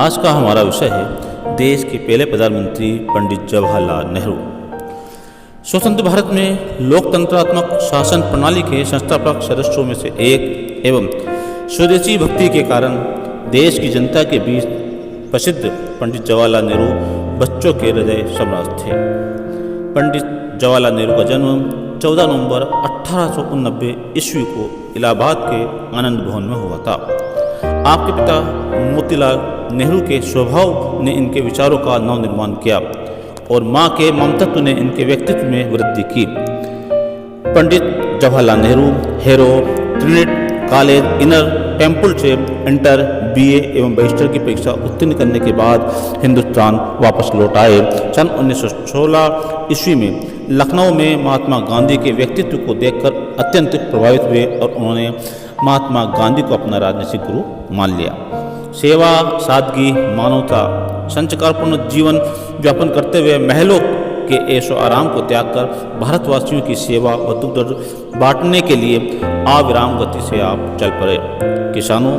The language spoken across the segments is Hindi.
आज का हमारा विषय है देश के पहले प्रधानमंत्री पंडित जवाहरलाल नेहरू। स्वतंत्र भारत में लोकतंत्रात्मक शासन प्रणाली के संस्थापक सदस्यों में से एक एवं स्वदेशी भक्ति के कारण देश की जनता के बीच प्रसिद्ध पंडित जवाहरलाल नेहरू बच्चों के हृदय सम्राट थे। पंडित जवाहरलाल नेहरू का जन्म 14 नवंबर 1889 ईस्वी को इलाहाबाद के आनंद भवन में हुआ था। आपके पिता मोतीलाल नेहरू के स्वभाव ने इनके विचारों का नवनिर्माण किया और मां के ममतत्व ने इनके व्यक्तित्व में वृद्धि की। पंडित जवाहरलाल नेहरू हेरो ट्रिनिटी कॉलेज इनर टेम्पल से इंटर बीए एवं बैरिस्टर की परीक्षा उत्तीर्ण करने के बाद हिंदुस्तान वापस लौट आए। सन 1916 ईस्वी में लखनऊ में महात्मा गांधी के व्यक्तित्व को देखकर अत्यंत प्रभावित हुए और उन्होंने महात्मा गांधी को अपना राजनीतिक गुरु मान लिया। सेवा, सादगी, मानवता, संस्कारपूर्ण जीवन व्यापन करते हुए महलों के ऐशो आराम को त्याग कर भारतवासियों की सेवा व दुख बांटने के लिए अविराम गति से आप चल पड़े। किसानों,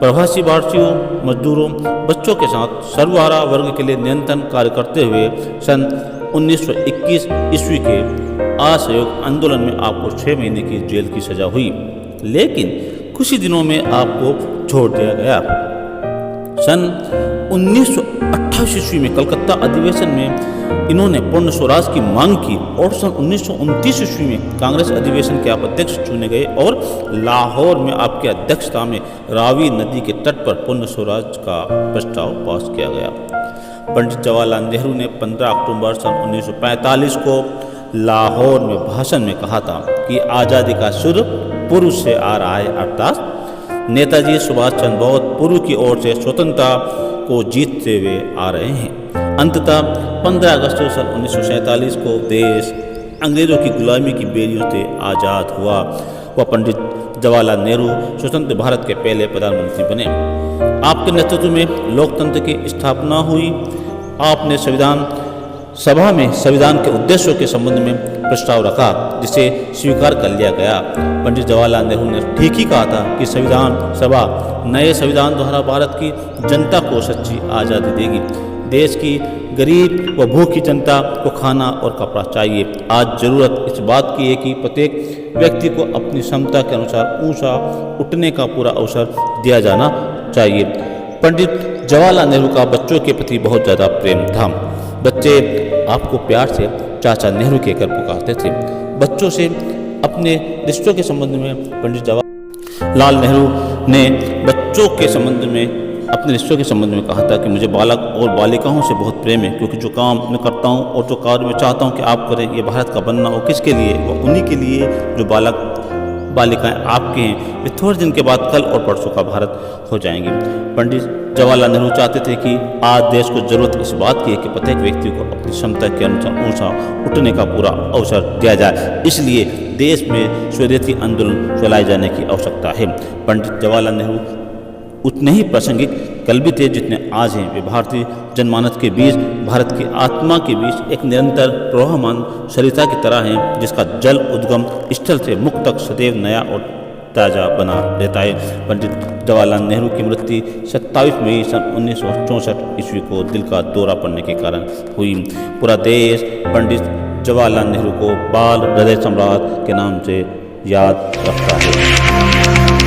प्रवासी भारतीयों, मजदूरों, बच्चों के साथ सर्वहारा वर्ग के लिए निरंतर कार्य करते हुए सन 1921 ईस्वी के असहयोग आंदोलन में आपको 6 महीने की जेल की सजा हुई, लेकिन कुछ ही दिनों में आपको छोड़ दिया गया। सन 1928 ईस्वी में कलकत्ता अधिवेशन में इन्होंने पूर्ण स्वराज की मांग की और सन 1929 ईस्वी में कांग्रेस अधिवेशन के आप अध्यक्ष चुने गए और लाहौर में आपकी अध्यक्षता में रावी नदी के तट पर पूर्ण स्वराज का प्रस्ताव पास किया गया। पंडित जवाहरलाल नेहरू ने 15 अक्टूबर सन 1945 को लाहौर में भाषण में कहा था कि आज़ादी का सुर पूर्व से आ रहा है, अर्थात नेताजी सुभाष चंद्र बोस पूर्व की ओर से स्वतंत्रता को जीतते हुए आ रहे हैं। अंततः 15 अगस्त सन 1947 को देश अंग्रेजों की गुलामी की बेड़ियों से आज़ाद हुआ। वह पंडित जवाहरलाल नेहरू स्वतंत्र भारत के पहले प्रधानमंत्री बने। आपके नेतृत्व में लोकतंत्र की स्थापना हुई। आपने संविधान सभा में संविधान के उद्देश्यों के संबंध में प्रस्ताव रखा, जिसे स्वीकार कर लिया गया। पंडित जवाहरलाल नेहरू ने ठीक ही कहा था कि संविधान सभा नए संविधान द्वारा भारत की जनता को सच्ची आज़ादी देगी। देश की गरीब व भूखी जनता को खाना और कपड़ा चाहिए। आज जरूरत इस बात की है कि प्रत्येक व्यक्ति को अपनी क्षमता के अनुसार ऊंचा उठने का पूरा अवसर दिया जाना चाहिए। पंडित जवाहरलाल नेहरू का बच्चों के प्रति बहुत ज़्यादा प्रेम था। बच्चे आपको प्यार से चाचा नेहरू कहकर पुकारते थे। बच्चों से अपने रिश्तों के संबंध में पंडित जवाहरलाल नेहरू ने बच्चों के संबंध में अपने रिश्तों के संबंध में कहा था कि मुझे बालक और बालिकाओं से बहुत प्रेम है, क्योंकि जो काम मैं करता हूँ और जो कार्य मैं चाहता हूँ कि आप करें, ये भारत का बनना हो किसके लिए? वो उन्हीं के लिए जो बालक बालिकाएं आपके हैं। वे थोड़े दिन के बाद कल और परसों का भारत हो जाएंगे। पंडित जवाहरलाल नेहरू चाहते थे कि आज देश को जरूरत इस बात की है कि प्रत्येक व्यक्ति को अपनी क्षमता के अनुसार ऊंचा उठने का पूरा अवसर दिया जाए। इसलिए देश में स्वदेशी आंदोलन चलाए जाने की आवश्यकता है। पंडित जवाहरलाल नेहरू उतने ही प्रासंगिक कल भी थे जितने आज हैं। वे भारतीय जनमानस के बीच, भारत की आत्मा के बीच एक निरंतर प्रवाहमान सरिता की तरह हैं, जिसका जल उद्गम स्थल से मुक्त तक सदैव नया और ताज़ा बना रहता है। पंडित जवाहरलाल नेहरू की मृत्यु 27 मई सन 1964 ईस्वी को दिल का दौरा पड़ने के कारण हुई। पूरा देश पंडित जवाहरलाल नेहरू को बाल हृदय सम्राट के नाम से याद रखता है।